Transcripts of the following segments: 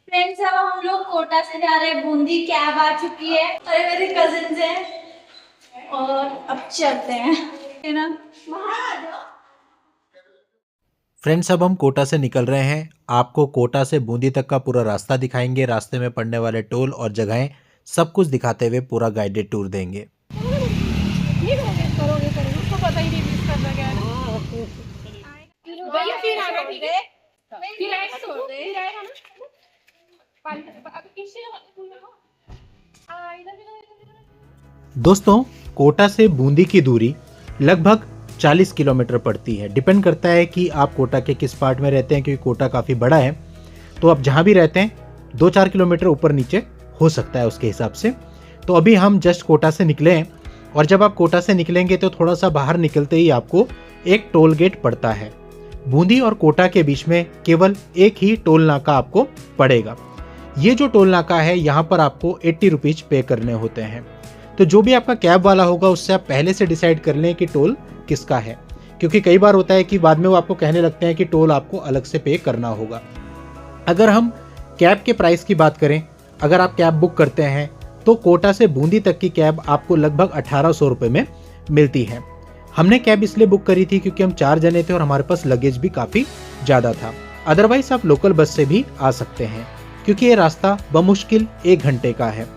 Friends, अब हम लोग कोटा से जा रहे हैं बूंदी। कैब आ चुकी है और ये मेरे कजिन्स हैं और अब चलते हैं, है ना। फ्रेंड्स, अब हम कोटा से निकल रहे हैं। आपको कोटा से बूंदी तक का पूरा रास्ता दिखाएंगे, रास्ते में पड़ने वाले टोल और जगहें सब कुछ दिखाते हुए पूरा गाइडेड टूर देंगे। दोस्तों, कोटा से बूंदी की दूरी लगभग 40 किलोमीटर पड़ती है। डिपेंड करता है कि आप कोटा के किस पार्ट में रहते हैं, क्योंकि कोटा काफ़ी बड़ा है। तो आप जहाँ भी रहते हैं 2-4 किलोमीटर ऊपर नीचे हो सकता है उसके हिसाब से। तो अभी हम जस्ट कोटा से निकले हैं और जब आप कोटा से निकलेंगे तो थोड़ा सा बाहर निकलते ही आपको एक टोल गेट पड़ता है। बूंदी और कोटा के बीच में केवल एक ही टोल नाका आपको पड़ेगा। ये जो टोल नाका है यहाँ पर आपको 80 रुपीज पे करने होते हैं। तो जो भी आपका कैब वाला होगा उससे आप पहले से डिसाइड कर लें कि टोल किसका है, क्योंकि कई बार होता है कि बाद में वो आपको कहने लगते हैं कि टोल आपको अलग से पे करना होगा। अगर हम कैब के प्राइस की बात करें, अगर आप कैब बुक करते हैं तो कोटा से बूंदी तक की कैब आपको लगभग 1800 रुपये में मिलती है। हमने कैब इसलिए बुक करी थी क्योंकि हम 4 जने थे और हमारे पास लगेज भी काफ़ी ज़्यादा था। अदरवाइज आप लोकल बस से भी आ सकते हैं, क्योंकि ये रास्ता बमुश्किल 1 घंटे का है।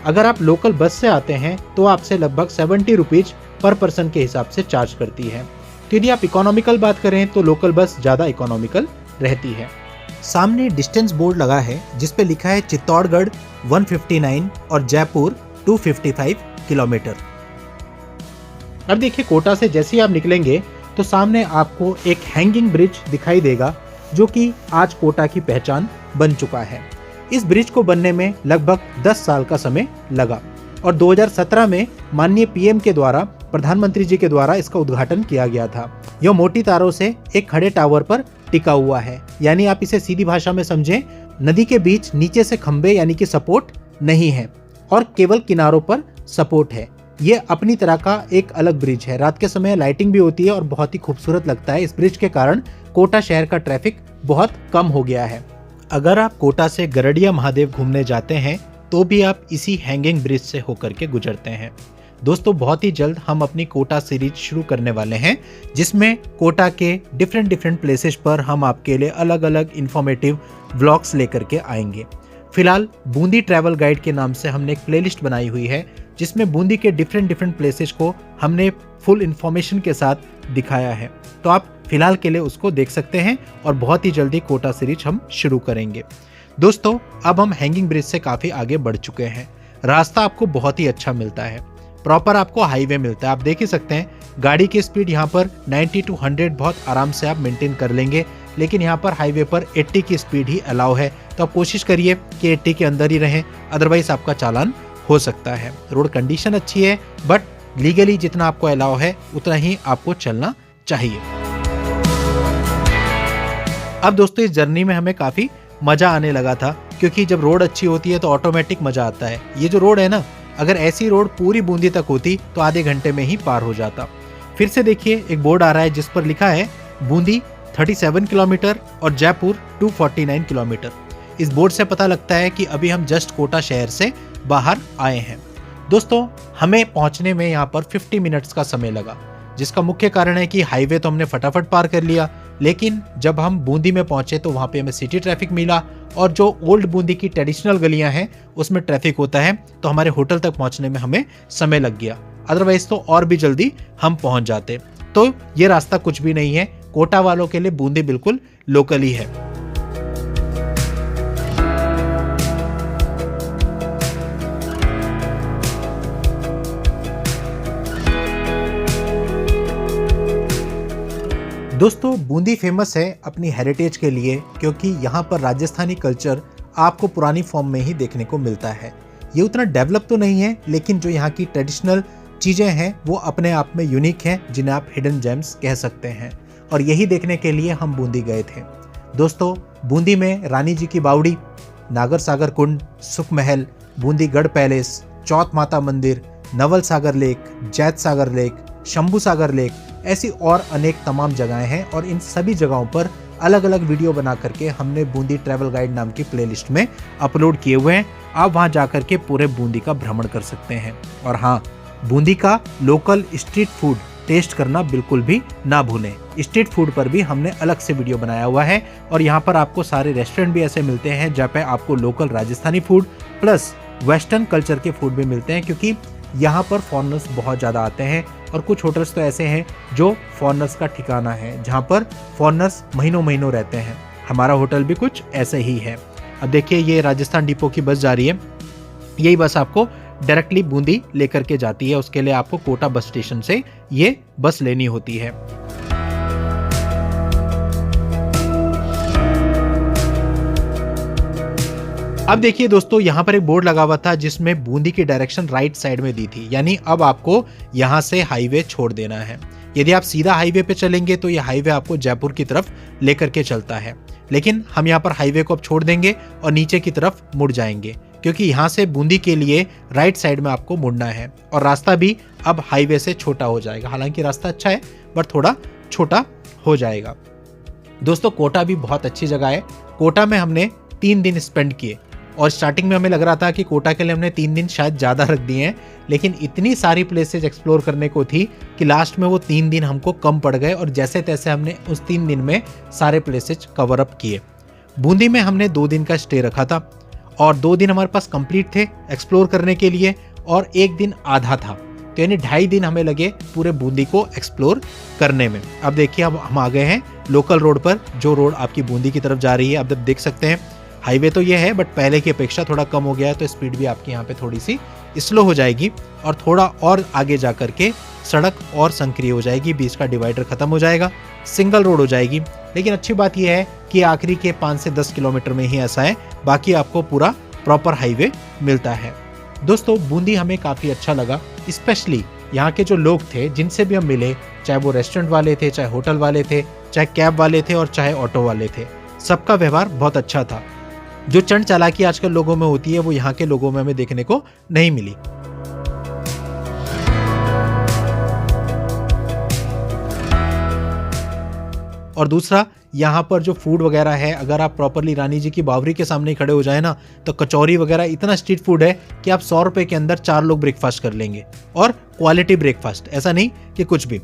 अगर आप लोकल बस से आते हैं तो आपसे लगभग 70 रुपीज पर पर्सन के हिसाब से चार्ज करती है। तो यदि आप इकोनॉमिकल बात करें तो लोकल बस ज़्यादा इकोनॉमिकल रहती है। सामने डिस्टेंस बोर्ड लगा है जिस पे लिखा है चित्तौड़गढ़ 159 और जयपुर 255 किलोमीटर। अब देखिए, कोटा से जैसे ही आप निकलेंगे तो सामने आपको एक हैंगिंग ब्रिज दिखाई देगा, जो कि आज कोटा की पहचान बन चुका है। इस ब्रिज को बनने में लगभग 10 साल का समय लगा और 2017 में माननीय पीएम के द्वारा, प्रधानमंत्री जी के द्वारा इसका उद्घाटन किया गया था। यह मोटी तारों से एक खड़े टावर पर टिका हुआ है, यानी आप इसे सीधी भाषा में समझें, नदी के बीच नीचे से खंबे यानी कि सपोर्ट नहीं है और केवल किनारों पर सपोर्ट है। ये अपनी तरह का एक अलग ब्रिज है। रात के समय लाइटिंग भी होती है और बहुत ही खूबसूरत लगता है। इस ब्रिज के कारण कोटा शहर का ट्रैफिक बहुत कम हो गया है। अगर आप कोटा से गरडिया महादेव घूमने जाते हैं तो भी आप इसी हैंगिंग ब्रिज से होकर के गुजरते हैं। दोस्तों, बहुत ही जल्द हम अपनी कोटा सीरीज शुरू करने वाले हैं, जिसमें कोटा के डिफरेंट प्लेसेस पर हम आपके लिए अलग अलग इंफॉर्मेटिव व्लॉग्स लेकर के आएंगे। फिलहाल बूंदी ट्रैवल गाइड के नाम से हमने एक प्लेलिस्ट बनाई हुई है, जिसमें बूंदी के डिफरेंट प्लेसेस को हमने फुल इंफॉर्मेशन के साथ दिखाया है। तो आप फिलहाल के लिए उसको देख सकते हैं और बहुत ही जल्दी कोटा सीरीज हम शुरू करेंगे। दोस्तों, अब हम हैंगिंग ब्रिज से काफ़ी आगे बढ़ चुके हैं। रास्ता आपको बहुत ही अच्छा मिलता है, प्रॉपर आपको हाईवे मिलता है। आप देख ही सकते हैं गाड़ी की स्पीड यहाँ पर 90 to 100 बहुत आराम से आप मेंटेन कर लेंगे, लेकिन यहाँ पर हाईवे पर 80 की स्पीड ही अलाउ है। तो आप कोशिश करिए कि 80 के अंदर ही रहें, अदरवाइज आपका चालान हो सकता है। रोड कंडीशन अच्छी है, बट लीगली जितना आपको अलाउ है उतना ही आपको चलना चाहिए। अब दोस्तों, इस जर्नी में हमें काफ़ी मज़ा आने लगा था, क्योंकि जब रोड अच्छी होती है तो ऑटोमेटिक मज़ा आता है। ये जो रोड है ना, अगर ऐसी रोड पूरी बूंदी तक होती तो आधे घंटे में ही पार हो जाता। फिर से देखिए, एक बोर्ड आ रहा है जिस पर लिखा है बूंदी 37 किलोमीटर और जयपुर 249 किलोमीटर। इस बोर्ड से पता लगता है कि अभी हम जस्ट कोटा शहर से बाहर आए हैं। दोस्तों, हमें पहुंचने में यहाँ पर 50 मिनट्स का समय लगा, जिसका मुख्य कारण है कि हाईवे तो हमने फटाफट पार कर लिया, लेकिन जब हम बूंदी में पहुंचे तो वहाँ पे हमें सिटी ट्रैफिक मिला और जो ओल्ड बूंदी की ट्रेडिशनल गलियां हैं उसमें ट्रैफिक होता है, तो हमारे होटल तक पहुंचने में हमें समय लग गया। अदरवाइज तो और भी जल्दी हम पहुंच जाते। तो ये रास्ता कुछ भी नहीं है, कोटा वालों के लिए बूंदी बिल्कुल लोकल ही है। दोस्तों, बूंदी फेमस है अपनी हेरिटेज के लिए, क्योंकि यहाँ पर राजस्थानी कल्चर आपको पुरानी फॉर्म में ही देखने को मिलता है। ये उतना डेवलप तो नहीं है, लेकिन जो यहाँ की ट्रेडिशनल चीज़ें हैं वो अपने आप में यूनिक हैं, जिन्हें आप हिडन जेम्स कह सकते हैं। और यही देखने के लिए हम बूंदी गए थे। दोस्तों, बूंदी में रानी जी की बावड़ी, नागर सागर कुंड, सुख महल, बूंदी गढ़ पैलेस, चौथ माता मंदिर, नवल सागर लेक, जैत सागर लेक, शंभू सागर लेक, ऐसी और अनेक तमाम जगहें हैं और इन सभी जगहों पर अलग अलग वीडियो बना करके हमने बूंदी ट्रैवल गाइड नाम की प्लेलिस्ट में अपलोड किए हुए हैं। आप वहां जाकर के पूरे बूंदी का भ्रमण कर सकते हैं। और हाँ, बूंदी का लोकल स्ट्रीट फूड टेस्ट करना बिल्कुल भी ना भूलें। स्ट्रीट फूड पर भी हमने अलग से वीडियो बनाया हुआ है और यहाँ पर आपको सारे रेस्टोरेंट भी ऐसे मिलते हैं जहाँ पे आपको local Rajasthani food plus western culture के फूड भी मिलते हैं, क्योंकि यहाँ पर फॉरेनर्स बहुत ज़्यादा आते हैं और कुछ होटल्स तो ऐसे हैं जो फॉरेनर्स का ठिकाना है, जहाँ पर फॉरेनर्स महीनों महीनों रहते हैं। हमारा होटल भी कुछ ऐसे ही है। अब देखिए, ये राजस्थान डिपो की बस जा रही है। यही बस आपको डायरेक्टली बूंदी लेकर के जाती है। उसके लिए आपको कोटा बस स्टेशन से ये बस लेनी होती है। अब देखिए दोस्तों, यहाँ पर एक बोर्ड लगा हुआ था जिसमें बूंदी की डायरेक्शन राइट साइड में दी थी, यानी अब आपको यहाँ से हाईवे छोड़ देना है। यदि आप सीधा हाईवे पे चलेंगे तो ये हाईवे आपको जयपुर की तरफ लेकर के चलता है, लेकिन हम यहाँ पर हाईवे को अब छोड़ देंगे और नीचे की तरफ मुड़ जाएंगे, क्योंकि यहाँ से बूंदी के लिए राइट साइड में आपको मुड़ना है और रास्ता भी अब हाईवे से छोटा हो जाएगा। हालांकि रास्ता अच्छा है बट थोड़ा छोटा हो जाएगा। दोस्तों, कोटा भी बहुत अच्छी जगह है। कोटा में हमने 3 दिन स्पेंड किए और स्टार्टिंग में हमें लग रहा था कि कोटा के लिए हमने 3 दिन शायद ज़्यादा रख दिए हैं, लेकिन इतनी सारी प्लेसेस एक्सप्लोर करने को थी कि लास्ट में वो 3 दिन हमको कम पड़ गए और जैसे तैसे हमने उस 3 दिन में सारे प्लेसेस कवर अप किए। बूंदी में हमने 2 दिन का स्टे रखा था और 2 दिन हमारे पास कंप्लीट थे एक्सप्लोर करने के लिए और 1 दिन आधा था, तो यानी 2.5 दिन हमें लगे पूरे बूंदी को एक्सप्लोर करने में। अब देखिए, अब हम आ गए हैं लोकल रोड पर, जो रोड आपकी बूंदी की तरफ जा रही है। अब आप देख सकते हैं हाईवे तो ये है बट पहले की अपेक्षा थोड़ा कम हो गया है, तो स्पीड भी आपकी यहाँ पे थोड़ी सी स्लो हो जाएगी और थोड़ा और आगे जा करके सड़क और संकरी हो जाएगी, बीच का डिवाइडर खत्म हो जाएगा, सिंगल रोड हो जाएगी। लेकिन अच्छी बात यह है कि आखिरी के 5 से 10 किलोमीटर में ही ऐसा है, बाकी आपको पूरा प्रॉपर हाईवे मिलता है। दोस्तों, बूंदी हमें काफ़ी अच्छा लगा, स्पेशली यहाँ के जो लोग थे जिनसे भी हम मिले, चाहे वो रेस्टोरेंट वाले थे, चाहे होटल वाले थे, चाहे कैब वाले थे और चाहे ऑटो वाले थे, सबका व्यवहार बहुत अच्छा था। जो चंड चालाकी आजकल लोगों में होती है वो यहाँ के लोगों में हमें देखने को नहीं मिली। और दूसरा, यहाँ पर जो फूड वगैरह है, अगर आप प्रॉपरली रानी जी की बावरी के सामने खड़े हो जाए ना, तो कचौरी वगैरह इतना स्ट्रीट फूड है कि आप 100 रुपए के अंदर 4 लोग ब्रेकफास्ट कर लेंगे, और क्वालिटी ब्रेकफास्ट, ऐसा नहीं कि कुछ भी।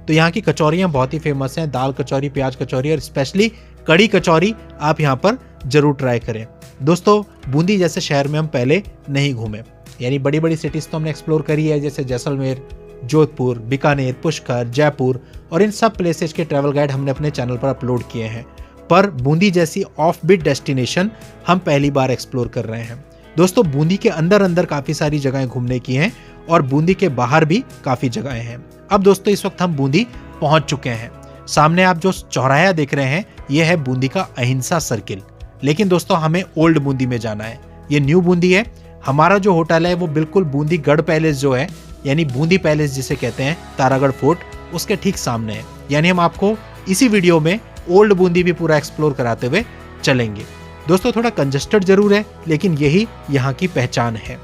तो यहाँ की कचौरियाँ बहुत ही फेमस हैं, दाल कचौरी, प्याज कचौरी और स्पेशली कड़ी कचौरी आप यहाँ पर जरूर ट्राई करें। दोस्तों, बूंदी जैसे शहर में हम पहले नहीं घूमे, यानी बड़ी बड़ी सिटीज़ तो हमने एक्सप्लोर करी है, जैसे जैसलमेर, जोधपुर, बीकानेर, पुष्कर, जयपुर, और इन सब प्लेसेस के ट्रैवल गाइड हमने अपने चैनल पर अपलोड किए हैं, पर बूंदी जैसी ऑफ बीट डेस्टिनेशन हम पहली बार एक्सप्लोर कर रहे हैं। दोस्तों, बूंदी के अंदर अंदर काफ़ी सारी जगहें घूमने की हैं और बूंदी के बाहर भी काफ़ी जगहें हैं। अब दोस्तों, इस वक्त हम बूंदी पहुंच चुके हैं। सामने आप जो चौराहा देख रहे हैं, यह है बूंदी का अहिंसा सर्किल। लेकिन दोस्तों, हमें ओल्ड बूंदी में जाना है, ये न्यू बूंदी है। हमारा जो होटल है वो बिल्कुल बूंदी गढ़ पैलेस जो है, यानी बूंदी पैलेस जिसे कहते हैं, तारागढ़ फोर्ट, उसके ठीक सामने है। यानी हम आपको इसी वीडियो में ओल्ड बूंदी भी पूरा एक्सप्लोर कराते हुए चलेंगे। दोस्तों, थोड़ा कंजस्टेड जरूर है, लेकिन यही यहाँ की पहचान है।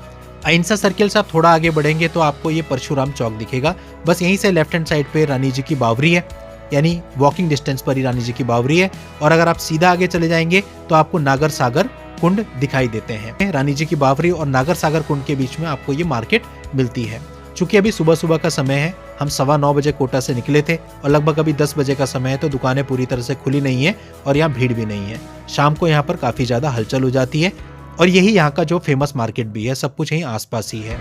अहिंसा सर्किल से आप थोड़ा आगे बढ़ेंगे तो आपको ये परशुराम चौक दिखेगा। बस यहीं से लेफ्ट हैंड साइड पे रानी जी की बावरी है, यानी वॉकिंग डिस्टेंस पर ही रानी जी की बावरी है। और अगर आप सीधा आगे चले जाएंगे तो आपको नागर सागर कुंड दिखाई देते हैं। रानी जी की बावरी और नागर सागर कुंड के बीच में आपको ये मार्केट मिलती है। चूंकि अभी सुबह सुबह का समय है, हम 9:15 बजे कोटा से निकले थे और लगभग अभी 10 बजे का समय है, तो दुकानें पूरी तरह से खुली नहीं है और यहाँ भीड़ भी नहीं है। शाम को यहाँ पर काफ़ी ज़्यादा हलचल हो जाती है और यही यहाँ का जो फेमस मार्केट भी है, सब कुछ यहीं आसपास ही है।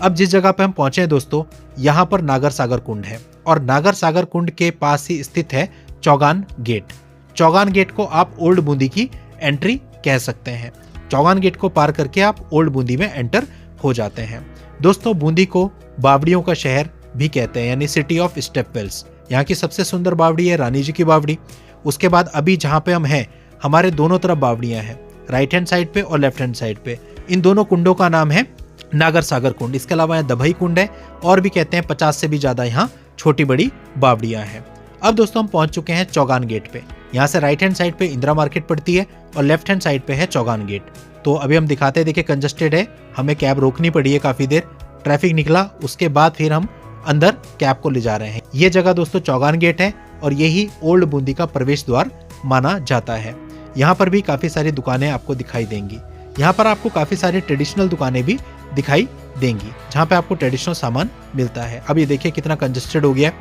अब जिस जगह पे हम पहुंचे हैं दोस्तों, यहाँ पर नागर सागर कुंड है और नागर सागर कुंड के पास ही स्थित है चौगान गेट। चौगान गेट को आप ओल्ड बूंदी की एंट्री कह सकते हैं। चौगान गेट को पार करके आप ओल्ड बूंदी में एंटर हो जाते हैं। दोस्तों, बूंदी को बावड़ियों का शहर भी कहते हैं, यानी सिटी ऑफ स्टेपवेल्स। यहाँ की सबसे सुंदर बावड़ी है रानी जी की बावड़ी। उसके बाद अभी जहाँ पे हम हैं, हमारे दोनों तरफ बावड़ियाँ हैं, राइट हैंड साइड पे और लेफ्ट हैंड साइड पे। इन दोनों कुंडों का नाम है नागर सागर कुंड। इसके अलावा यहाँ दभई कुंड है और भी कहते हैं 50 से भी ज़्यादा यहाँ छोटी बड़ी बावड़ियाँ हैं। अब दोस्तों, हम पहुँच चुके हैं चौगान गेट पे। यहाँ से राइट हैंड साइड पे इंदिरा मार्केट पड़ती है और लेफ्ट हैंड साइड पे है चौगान गेट। तो अभी हम दिखाते हैं, देखिए कंजस्टेड है, हमें कैब रोकनी पड़ी है काफ़ी देर, ट्रैफिक निकला, उसके बाद फिर हम अंदर कैब को ले जा रहे हैं। ये जगह दोस्तों चौगान गेट है और यही ओल्ड बूंदी का प्रवेश द्वार माना जाता है। यहाँ पर भी काफी सारी दुकानें आपको दिखाई देंगी। यहाँ पर आपको काफी सारी ट्रेडिशनल दुकानें भी दिखाई देंगी जहाँ पे आपको ट्रेडिशनल सामान मिलता है। अब ये देखिए कितना कंजेस्टेड हो गया है,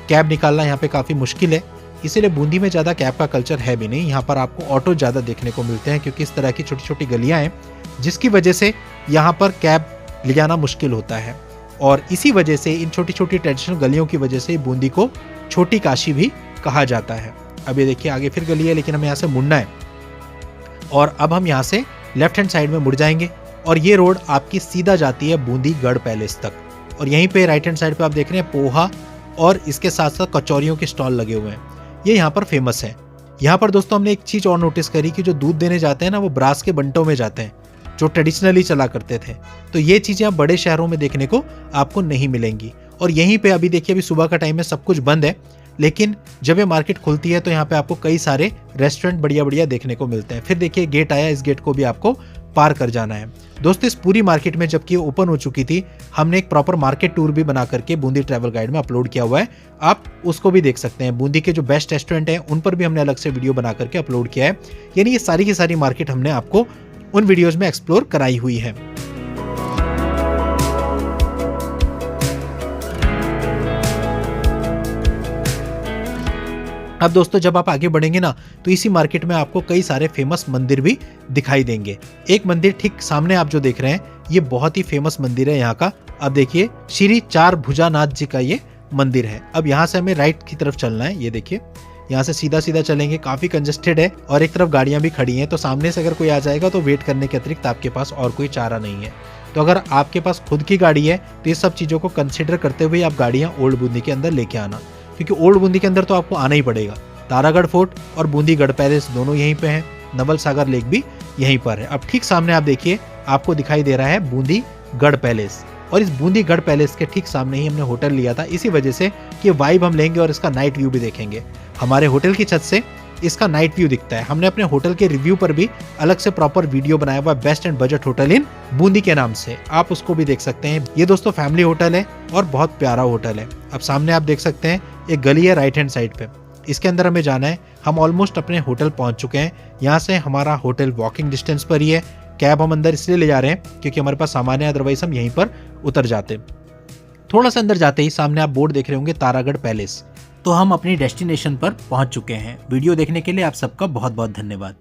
कैब निकालना यहाँ पे काफी मुश्किल है, इसीलिए बूंदी में ज्यादा कैब का कल्चर है भी नहीं। यहाँ पर आपको ऑटो ज्यादा देखने को मिलते हैं क्योंकि इस तरह की छोटी छोटी गलियां हैं जिसकी वजह से यहाँ पर कैब ले जाना मुश्किल होता है। और इसी वजह से इन छोटी छोटी ट्रेडिशनल गलियों की वजह से बूंदी को छोटी काशी भी कहा जाता है। अब ये देखिए आगे फिर गली है, लेकिन हमें यहाँ से मुड़ना है और अब हम यहाँ से लेफ्ट हैंड साइड में मुड़ जाएंगे और ये रोड आपकी सीधा जाती है बूंदी गढ़ पैलेस तक। और यहीं पे राइट हैंड साइड पे आप देख रहे हैं पोहा और इसके साथ साथ कचौरियों के स्टॉल लगे हुए हैं, ये यहाँ पर फेमस है। यहाँ पर दोस्तों हमने एक चीज और नोटिस करी कि जो दूध देने जाते हैं ना वो ब्रास के बंटों में जाते हैं जो ट्रेडिशनली चला करते थे। तो ये चीजें आप बड़े शहरों में देखने को आपको नहीं मिलेंगी। और यहीं पे अभी देखिए अभी सुबह का टाइम है, सब कुछ बंद है, लेकिन जब ये मार्केट खुलती है तो यहाँ पे आपको कई सारे रेस्टोरेंट बढ़िया बढ़िया देखने को मिलते हैं। फिर देखिए गेट आया, इस गेट को भी आपको पार कर जाना है। दोस्तों इस पूरी मार्केट में जबकि ओपन हो चुकी थी, हमने एक प्रॉपर मार्केट टूर भी बना करके बूंदी ट्रैवल गाइड में अपलोड किया हुआ है, आप उसको भी देख सकते हैं। बूंदी के जो बेस्ट रेस्टोरेंट हैं उन पर भी हमने अलग से वीडियो बना करके अपलोड किया है। यानी ये सारी की सारी मार्केट हमने आपको उन वीडियोज में एक्सप्लोर कराई हुई है। अब दोस्तों जब आप आगे बढ़ेंगे ना तो इसी मार्केट में आपको कई सारे फेमस मंदिर भी दिखाई देंगे। एक मंदिर ठीक सामने आप जो देख रहे हैं ये बहुत ही फेमस मंदिर है यहाँ का। अब देखिए श्री चार भुजानाथ जी का ये मंदिर है। अब यहाँ से हमें राइट की तरफ चलना है, ये देखिए यहाँ से सीधा सीधा चलेंगे, काफी कंजेस्टेड है और एक तरफ गाड़ियां भी खड़ी हैं, तो सामने से अगर कोई आ जाएगा तो वेट करने के अतिरिक्त आपके पास और कोई चारा नहीं है। तो अगर आपके पास खुद की गाड़ी है तो ये सब चीजों को कंसिडर करते हुए आप गाड़ियां ओल्ड बूंदी के अंदर लेके आना, क्योंकि ओल्ड बूंदी के अंदर तो आपको आना ही पड़ेगा। तारागढ़ फोर्ट और बूंदी गढ़ पैलेस दोनों यहीं पे हैं, नवल सागर लेक भी यहीं पर है। अब ठीक सामने आप देखिए आपको दिखाई दे रहा है बूंदी गढ़ पैलेस, और इस बूंदी गढ़ पैलेस के ठीक सामने ही हमने होटल लिया था, इसी वजह से कि वाइब हम लेंगे और इसका नाइट व्यू भी देखेंगे। हमारे होटल की छत से इसका नाइट व्यू दिखता है। हमने अपने होटल के रिव्यू पर भी अलग से प्रॉपर वीडियो बनाया हुआ, best and budget hotel in Bundi के नाम से, आप उसको भी देख सकते हैं। ये दोस्तों फैमिली होटल है और बहुत प्यारा होटल है। अब सामने आप देख सकते हैं एक गली है राइट हैंड साइड पे, इसके अंदर हमें जाना है। हम ऑलमोस्ट अपने होटल पहुंच चुके हैं। यहाँ से हमारा होटल वॉकिंग डिस्टेंस पर ही है। कैब हम अंदर इसलिए ले जा रहे हैं क्योंकि हमारे पास सामान है, अदरवाइज हम यहीं पर उतर जाते। थोड़ा सा अंदर जाते ही सामने आप बोर्ड देख रहे होंगे तारागढ़ पैलेस। तो हम अपनी डेस्टिनेशन पर पहुंच चुके हैं। वीडियो देखने के लिए आप सबका बहुत बहुत धन्यवाद।